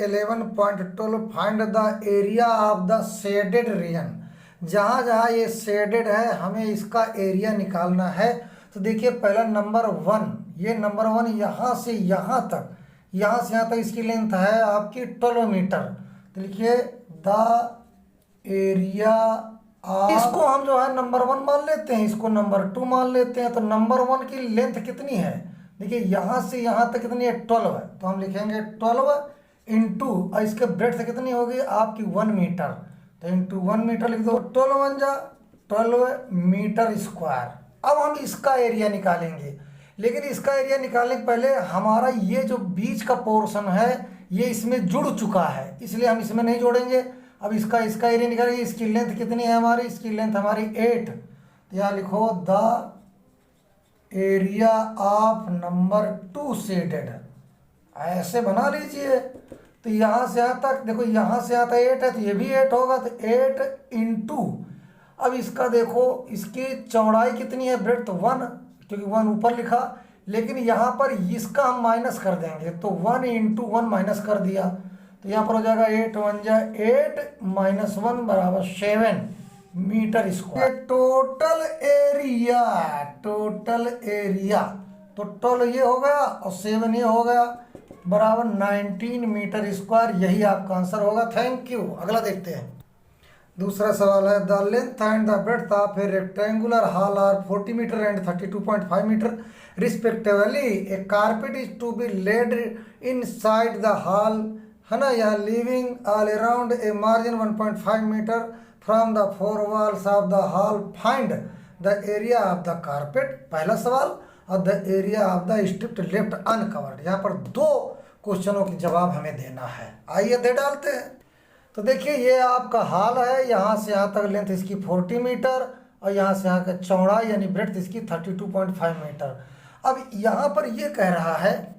11.12 find the area of the shaded region. जहाँ जहाँ ये शेडेड है हमें इसका एरिया निकालना है। तो देखिए पहला नंबर 1, ये नंबर 1 यहाँ से यहाँ तक, यहाँ से यहाँ तक इसकी लेंथ है आपकी 12 मीटर। तो लिखिए द एरिया, इसको हम जो है नंबर 1 मान लेते हैं, इसको नंबर 2 मान लेते हैं। तो नंबर 1 की लेंथ कितनी है, देखिए यहाँ से यहाँ तक कितनी है 12 है। तो हम लिखेंगे 12 इंटू इसके ब्रेड्थ कितनी होगी आपकी 1 मीटर। तो इंटू 1 मीटर लिख दो, 12 बन जा 12 मीटर स्क्वायर। अब हम इसका एरिया निकालेंगे, लेकिन इसका एरिया निकालने के पहले हमारा ये जो बीच का पोर्शन है ये इसमें जुड़ चुका है, इसलिए हम इसमें नहीं जोड़ेंगे। अब इसका एरिया निकालेंगे। इसकी लेंथ कितनी है हमारी, इसकी लेंथ हमारी 8। तो यहाँ लिखो the area of number 2 shaded, ऐसे बना लीजिए। तो यहाँ से यहाँ तक देखो, यहाँ से यहाँ तक 8 है तो ये भी 8 होगा। तो 8 इंटू, अब इसका देखो इसकी चौड़ाई कितनी है ब्रेड, तो 1, क्योंकि 1 ऊपर लिखा, लेकिन यहाँ पर इसका हम माइनस कर देंगे। तो 1 इंटू 1 माइनस कर दिया, तो यहाँ पर हो जाएगा 8 1 जा 8 माइनस 1 बराबर 7 metre square. Total area, total area तो 12 ये हो गया और 7 ये हो गया, बराबर 19 मीटर स्क्वायर। यही आपका आंसर होगा। Thank you. अगला देखते हैं। दूसरा सवाल है the length and the breadth of a rectangular hall are 40 metre and 32.5 metre respectively. A carpet is to be laid inside the hall, है ना, यहाँ leaving all around a margin 1.5 metre from the 4 walls of the hall. Find the area of the carpet, पहला सवाल, और the area of the strip left uncovered. यहाँ पर 2 क्वेश्चनों के जवाब हमें देना है। आइए दे डालते हैं। तो देखिए ये आपका हॉल है, यहाँ से यहाँ तक लेंथ इसकी 40 मीटर और यहाँ से यहाँ का चौड़ाई यानी ब्रेड्थ इसकी 32.5 मीटर। अब यहाँ पर ये कह रहा है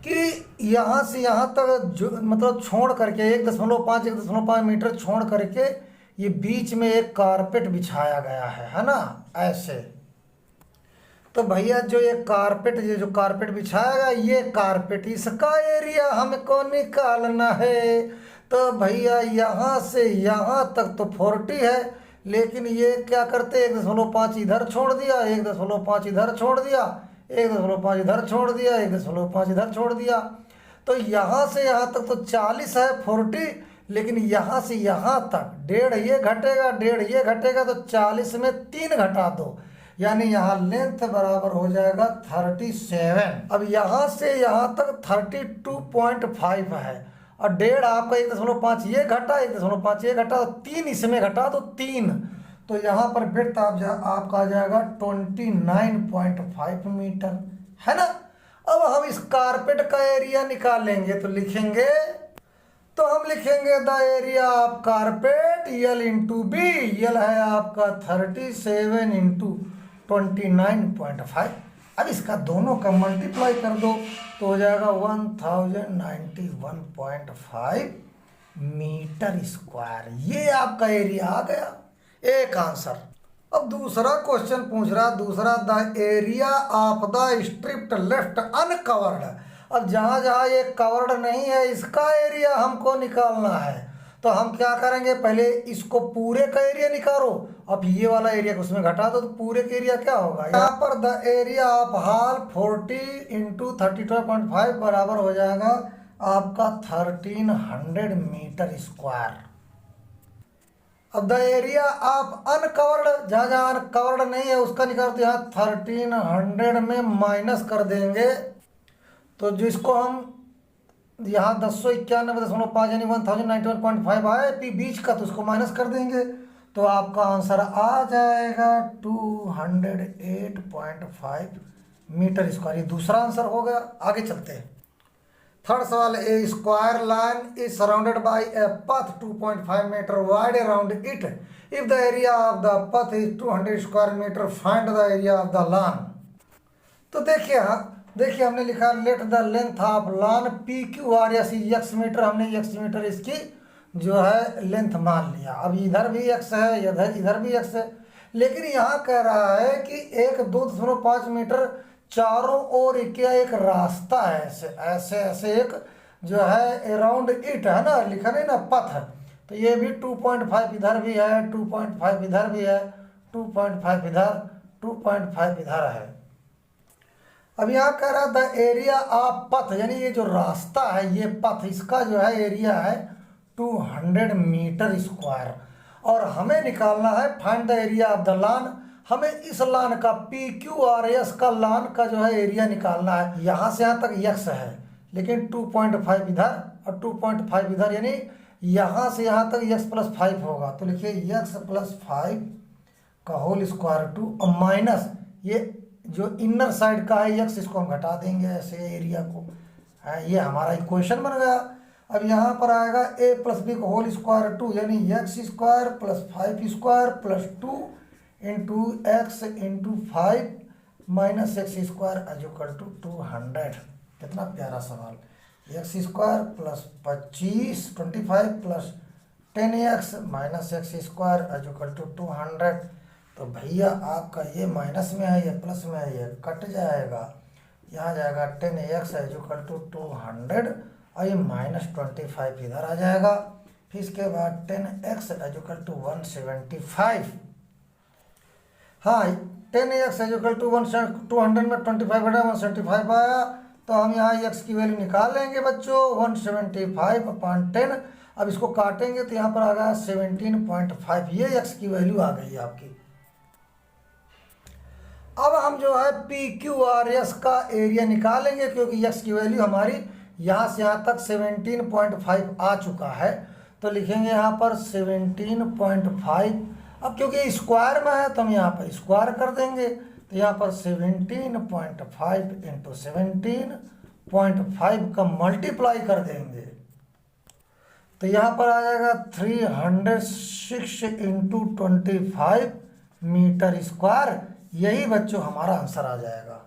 कि यहाँ से यहाँ तक जो मतलब छोड़ करके 1.5 मीटर छोड़ करके ये बीच में एक कारपेट बिछाया गया है ना, ऐसे। तो भैया जो ये कारपेट, ये जो कारपेट बिछाया गया, ये कारपेट, इसका एरिया हमको निकालना है। तो भैया यहाँ से यहाँ तक तो 40 है, लेकिन ये क्या करते 1.5 इधर छोड़ दिया, 1.5 इधर छोड़ दिया, 1.5 इधर छोड़ दिया, 1.5 इधर छोड़ दिया। तो यहाँ से यहाँ तक तो 40 है 40, लेकिन यहाँ से यहाँ तक 1.5 ये घटेगा, 1.5 ये घटेगा, तो 40 में 3 घटा दो, यानी यहाँ लेंथ बराबर हो जाएगा 37। अब यहाँ से यहाँ तक 32.5 है और 1.5 आपका 1.5 ये घटा, 1.5 ये घटा, 3 इसमें घटा तो 3, तो यहाँ पर ब्रेड्थ आपका आ जाएगा 29.5 मीटर, है ना। अब हम इस कारपेट का एरिया निकालेंगे तो लिखेंगे, तो हम लिखेंगे the area of carpet L into B. यल है आपका 37 इंटू 29.5। अब इसका दोनों का मल्टीप्लाई कर दो तो हो जाएगा 1091.5 मीटर स्क्वायर। ये आपका एरिया आ गया, एक आंसर। अब दूसरा क्वेश्चन पूछ रहा, दूसरा the area of the strip left uncovered. अब जहाँ जहाँ ये कवर्ड नहीं है इसका एरिया हमको निकालना है। तो हम क्या करेंगे, पहले इसको पूरे का एरिया निकालो, अब ये वाला एरिया को उसमें घटा दो तो पूरे का एरिया क्या होगा। यहाँ पर the area of hall 40 into 32.5 बराबर हो जाएगा आपका 1300 मीटर स्क्वायर। अब द एरिया ऑफ अनकवर्ड, जहाँ जहाँ अनकवर्ड नहीं है उसका निकालो, तो यहाँ 1300 में माइनस कर देंगे, तो जिसको हम यहाँ 1091.5 यानी 1091.5 आए बीच का, तो उसको माइनस कर देंगे तो आपका आंसर आ जाएगा 208.5 मीटर स्क्वायर। ये दूसरा आंसर हो गया। आगे चलते हैं। थर्ड सवाल, a square line is surrounded by a path 2.5 metre wide around it. If the area of the path is 200 square metre, find the area of the lawn. तो देखिए हमने लिखा let the length of lawn PQR x metre, हमने x metre इसकी जो है length मान लिया। अब इधर भी x है, इधर भी x है, लेकिन यहाँ कह रहा है कि एक 2.5 मीटर चारों ओर क्या एक रास्ता है, ऐसे ऐसे ऐसे एक जो है अराउंड इट है ना, लिखा नहीं ना पथ, तो ये भी 2.5 इधर भी है, 2.5 इधर भी है, 2.5 इधर, 2.5 इधर है। अब यहाँ कह रहा द एरिया ऑफ पथ, यानी ये जो रास्ता है ये पथ, इसका जो है एरिया है 200 मीटर स्क्वायर, और हमें निकालना है find the area of the lawn. हमें इस लान का PQRS का लान का जो है एरिया निकालना है। यहाँ से यहाँ तक x है, लेकिन 2.5 इधर और 2.5 इधर, यानी यहाँ से यहाँ तक x + 5 होगा। तो लिखिए x + 5 का होल स्क्वायर टू, और माइनस ये जो इनर साइड का है x, इसको हम घटा देंगे ऐसे एरिया को, ये हमारा इक्वेशन बन गया। अब यहाँ पर आएगा a + b का होल स्क्वायर टू, यानी x² + 5² + 2 into x into 5 minus x² = 200। कितना प्यारा सवाल। x² + 25 + 10x minus x² = 200। तो भैया आपका ये माइनस में है, ये प्लस में है, ये कट जाएगा, यहाँ जाएगा 10x = 200, और ये -25 इधर आ जाएगा। फिर इसके बाद 10x = 175। हाँ, 10x = 200 में 25 घटा 175 आया, तो हम यहाँ x की वैल्यू निकाल लेंगे बच्चों, 175/10। अब इसको काटेंगे तो यहाँ पर आ गया 17.5, ये x की वैल्यू आ गई आपकी। अब हम जो है PQRS का एरिया निकालेंगे, क्योंकि x की वैल्यू हमारी यहाँ से यहाँ तक 17.5 आ चुका है। तो लिखेंगे यहाँ पर 17.5। अब क्योंकि स्क्वायर में है तो हम यहाँ पर स्क्वायर कर देंगे, तो यहाँ पर 17.5 इंटू 17.5 का मल्टीप्लाई कर देंगे, तो यहाँ पर आ जाएगा 306 इंटू 25 मीटर स्क्वायर। यही बच्चों हमारा आंसर आ जाएगा।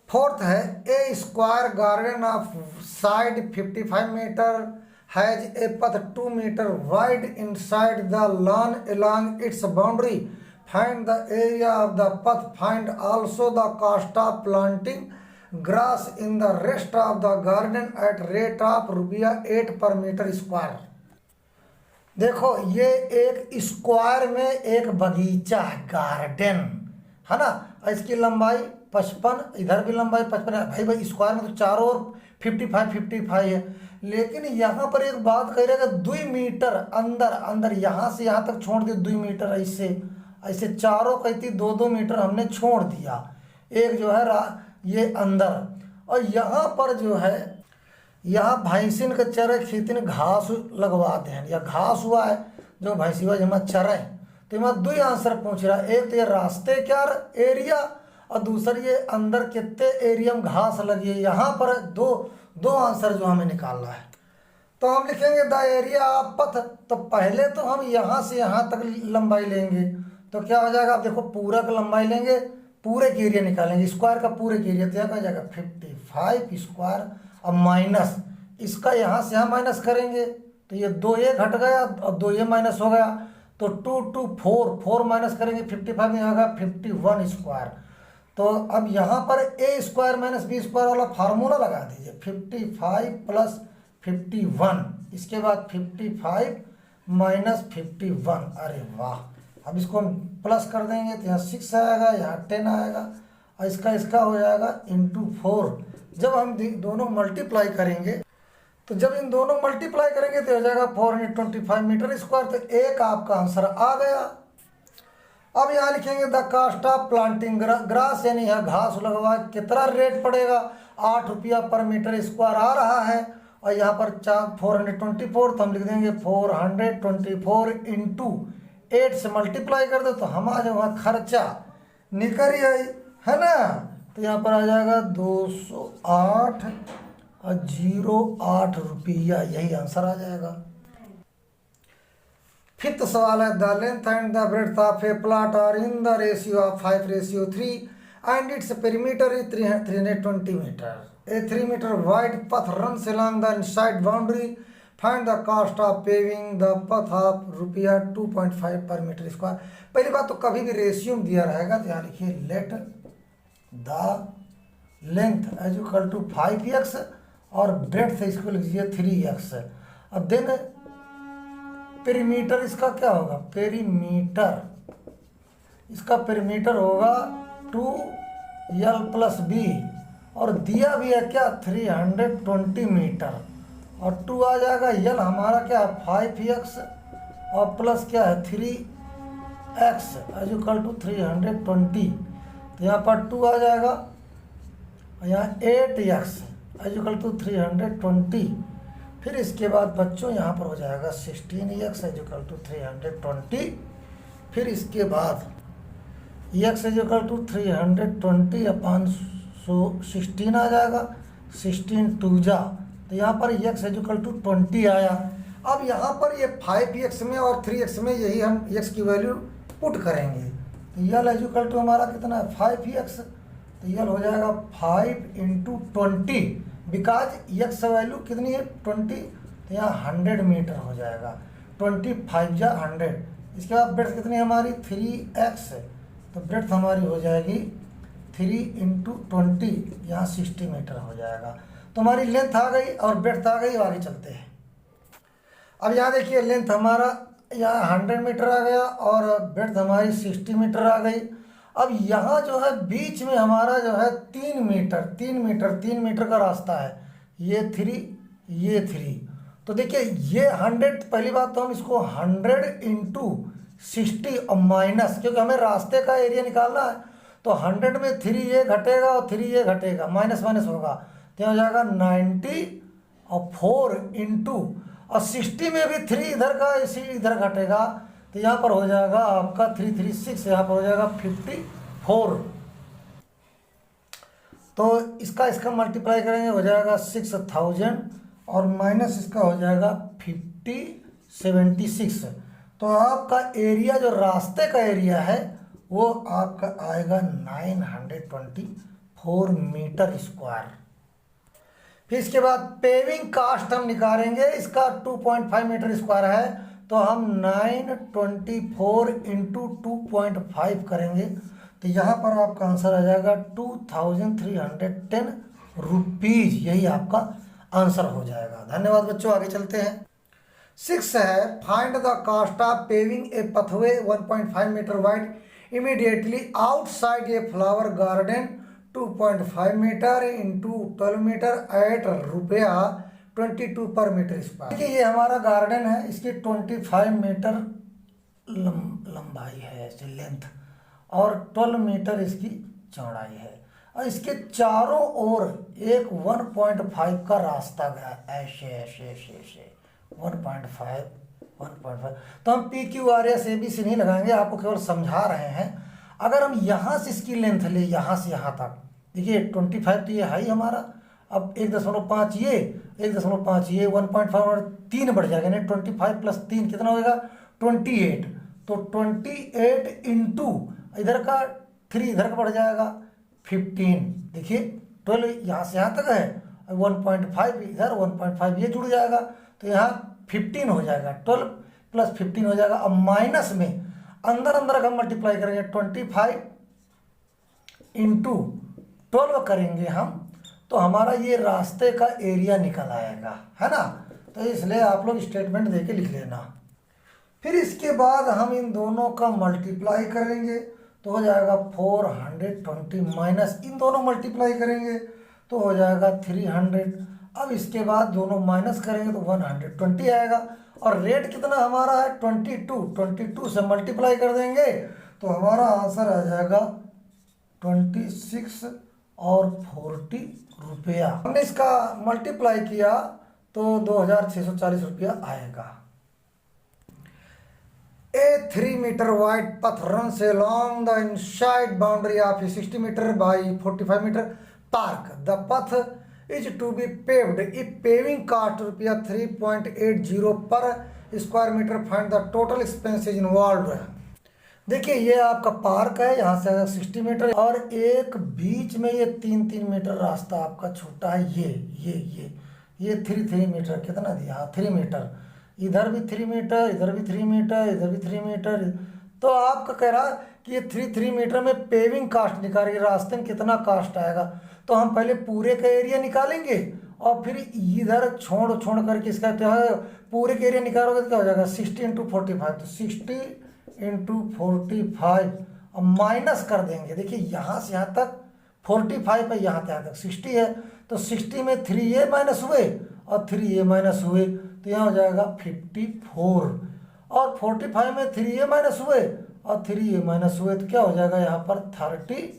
फोर्थ है a square garden of side 55 metre has a path 2 metre wide inside the lawn along its boundary. Find the area of the path. Find also the cost of planting grass in the rest of the garden at rate of ₹8 per meter square. देखो ये एक square में एक बगीचा है, garden है ना, इसकी लंबाई 55, इधर भी लंबाई 55 है। भाई स्क्वायर में तो चारों ओर 55 है, लेकिन यहाँ पर एक बात कह रहे हैं 2 मीटर अंदर यहाँ से यहाँ तक छोड़ दिया 2 मीटर, ऐसे चारों कहती 2-2 मीटर हमने छोड़ दिया, एक जो है ये अंदर। और यहाँ पर जो है यहाँ भैंसिन के चरे खेतिन घास लगवा दें, या घास हुआ है जो भैंसिवा जमा चरे, तो यहाँ 2 आंसर पूछ रहा है। एक तो ये रास्ते क्या एरिया, और दूसरा ये अंदर कितने एरिया में घास लगी है। यहाँ पर दो आंसर जो हमें निकालना है। तो हम लिखेंगे द एरिया ऑफ पथ, तो पहले तो हम यहाँ से यहाँ तक लंबाई लेंगे, तो क्या हो जाएगा, आप देखो पूरा का लंबाई लेंगे, पूरे के एरिया निकालेंगे, स्क्वायर का पूरे के एरिया, तो यहाँ का जाएगा 55 स्क्वायर, और माइनस इसका यहाँ से यहाँ माइनस करेंगे, तो ये 2 ये घट गया और 2 ये माइनस हो गया, तो 2 4 माइनस करेंगे 55 में आएगा 51 स्क्वायर। तो अब यहाँ पर a square minus b square वाला फार्मूला लगा दीजिए, 55 + 51, इसके बाद 55 माइनस 51, अरे वाह। अब इसको हम प्लस कर देंगे तो यहाँ 6 आएगा, यहाँ 10 आएगा, और इसका हो जाएगा इंटू 4। जब हम दोनों मल्टीप्लाई करेंगे, तो जब इन दोनों मल्टीप्लाई करेंगे तो हो जाएगा 425 मीटर स्क्वायर। तो एक आपका आंसर आ गया। अब यहाँ लिखेंगे the cost of planting grass, यानी यहाँ घास लगवा कितना रेट पड़ेगा, 8 रुपया पर मीटर स्क्वायर आ रहा है, और यहाँ पर 424, तो हम लिख देंगे 424 इंटू 8 से मल्टीप्लाई कर दो, तो हमारा वहाँ खर्चा निकल ही है ना, तो यहाँ पर आ जाएगा 208.08 रुपया, यही आंसर आ जाएगा। फिफ्थ सवाल है the length and the breadth of a plot are in the ratio of 5:3 and its perimeter is 320 metre. A 3 metre wide path runs along the inside boundary. Find the cost of paving the path of ₹2.5 per meter square. पहली बात तो कभी भी ratio दिया रहेगा तो यहाँ लिखिए let the length as equal to 5x और ब्रेड्थ इसको लिख दीजिए 3x। अब देन पेरीमीटर इसका क्या होगा, पेरीमीटर इसका पेरीमीटर होगा 2l+b, और दिया भी है क्या 320 मीटर, और 2 आ जाएगा, यल हमारा क्या है 5x, और प्लस क्या है 3x इक्वल टू 320। तो यहाँ पर 2 आ जाएगा, और यहाँ 8x इक्वल टू 320। फिर इसके बाद बच्चों यहाँ पर हो जाएगा 16x इक्वल टू 320। फिर इसके बाद x इक्वल टू 320 अपॉन 16 आ जाएगा, 16 2 जा, तो यहाँ पर x इक्वल टू 20 आया। अब यहाँ पर ये 5x में और 3x में यही हम x की वैल्यू पुट करेंगे, तो यल इक्वल टू हमारा कितना है 5x, तो यल हो जाएगा 5 इंटू 20, बिकॉज x वैल्यू कितनी है 20, तो यहाँ 100 मीटर हो जाएगा, 25 जा 100। इसके बाद ब्रेड्थ कितनी है हमारी 3x, तो ब्रेड्थ हमारी हो जाएगी 3 इंटू 20, यहाँ 60 मीटर हो जाएगा। तो हमारी लेंथ आ गई और ब्रेड्थ आ गई। आगे चलते हैं। अब यहाँ देखिए लेंथ हमारा यहाँ 100 मीटर आ गया और ब्रेड्थ हमारी 60 मीटर आ गई। अब यहाँ जो है बीच में हमारा जो है 3 मीटर का रास्ता है, ये 3। तो देखिए ये 100, पहली बात तो हम इसको 100 इंटू 60 और माइनस, क्योंकि हमें रास्ते का एरिया निकालना है, तो 100 में 3 ये घटेगा और 3 ये घटेगा, माइनस माइनस होगा, तो हो जाएगा 90 और 4 इंटू, और 60 में भी 3 इधर का इसी इधर घटेगा, तो यहाँ पर हो जाएगा आपका 336, यहाँ पर हो जाएगा 54। तो इसका मल्टीप्लाई करेंगे हो जाएगा 6000, और माइनस इसका हो जाएगा 76। तो आपका एरिया जो रास्ते का एरिया है वो आपका आएगा 924 मीटर स्क्वायर। फिर इसके बाद पेविंग कास्ट हम निकालेंगे, इसका 2.5 मीटर स्क्वायर है, तो हम 924 इंटू 2.5 करेंगे, तो यहाँ पर आपका आंसर आ जाएगा 2310 रुपीज़, यही आपका आंसर हो जाएगा। धन्यवाद बच्चों, आगे चलते हैं। 6 है, find the cost of paving a pathway 1.5 metre wide immediately outside a flower garden 2.5 metre into 12 metre at रुपया 22 पर मीटर स्क्वायर। देखिए ये हमारा गार्डन है, इसकी 25 मीटर लंबाई है, इसकी लेंथ, और 12 मीटर इसकी चौड़ाई है, और इसके चारों ओर एक 1.5 का रास्ता गया, ऐसे 1.5। तो हम PQRS ABC नहीं लगाएंगे, आपको केवल समझा रहे हैं। अगर हम यहाँ से इसकी लेंथ ले, यहाँ से यहाँ तक, देखिए 25 तो ये है ही हमारा, अब 1.5 ये 1.5 ये 1.5 और 3 बढ़ जाएगा, यानी 25 प्लस 3 कितना होगा 28। तो 28 इंटू इधर का 3 इधर का बढ़ जाएगा 15। देखिए 12 यहाँ से यहाँ तक है, 1.5 इधर 1.5 ये जुड़ जाएगा, तो यहाँ 15 हो जाएगा, 12 प्लस 15 हो जाएगा। अब माइनस में अंदर का मल्टीप्लाई करेंगे, 25 इंटू 12 करेंगे हम, तो हमारा ये रास्ते का एरिया निकल आएगा, है ना। तो इसलिए आप लोग स्टेटमेंट दे के लिख लेना। फिर इसके बाद हम इन दोनों का मल्टीप्लाई करेंगे, तो हो जाएगा 420 माइनस इन दोनों मल्टीप्लाई करेंगे तो हो जाएगा 300। अब इसके बाद दोनों माइनस करेंगे तो 120 आएगा, और रेट कितना हमारा है 22 से मल्टीप्लाई कर देंगे तो हमारा आंसर आ जाएगा 26 और 40 रुपया। हमने इसका मल्टीप्लाई किया तो 2640 रुपया आएगा। A 3 meter wide path runs along the inside boundary of a 60 meter by 45 meter park. The path is to be paved. If paving cost रुपया 3.80 per square metre, find the total expenses involve. देखिए ये आपका park है, यहाँ से 60 metre, और एक बीच में ये 3 मीटर रास्ता आपका छोटा है, ये 3 मीटर कितना दिया 3 मीटर, इधर भी 3 मीटर, इधर भी 3 मीटर, इधर भी 3 मीटर। तो आपका कह रहा कि ये 3 मीटर में पेविंग कास्ट निकालेंगे, रास्ते में कितना कास्ट आएगा, तो हम पहले पूरे का एरिया निकालेंगे और फिर इधर छोड़ छोड़ करके इसका क्या है पूरे के एरिया निकालोगे तो क्या हो जाएगा 60 इंटू 45, तो 60 इंटू 45 और माइनस कर देंगे। देखिए यहाँ से यहाँ तक 45 है, यहाँ से यहाँ तक 60 है, तो 60 में 3a माइनस हुए और 3a माइनस हुए तो यहाँ हो जाएगा 54, और 45 में 3a माइनस हुए और 3a माइनस हुए तो क्या हो जाएगा यहाँ पर 39।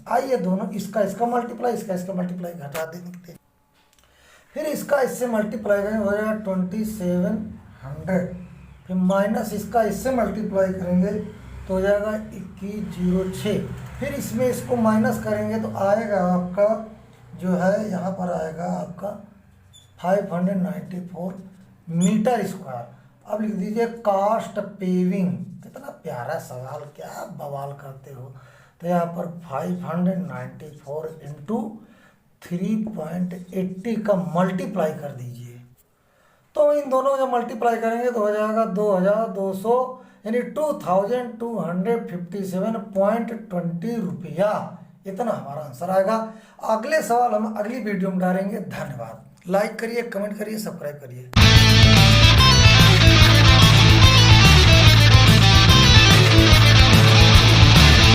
आइए दोनों इसका मल्टीप्लाई इसका मल्टीप्लाई घटा देंगे, फिर इसका इससे मल्टीप्लाई करेंगे हो जाएगा 2700, फिर माइनस इससे मल्टीप्लाई करेंगे तो हो जाएगा 2106, फिर इसमें इसको माइनस करेंगे तो आएगा आपका जो है यहाँ पर आएगा आपका 594 मीटर स्क्वायर। अब लिख दीजिए कास्ट पेविंग, कितना प्यारा सवाल, क्या बवाल करते हो। तो यहाँ पर 594 इंटू 3.80 का मल्टीप्लाई कर दीजिए, तो इन दोनों का मल्टीप्लाई करेंगे तो हो जाएगा 2200 यानी 2257.20 रुपया, इतना हमारा आंसर आएगा। अगले सवाल हम अगली वीडियो में डालेंगे। धन्यवाद। लाइक करिए, कमेंट करिए, सब्सक्राइब करिए।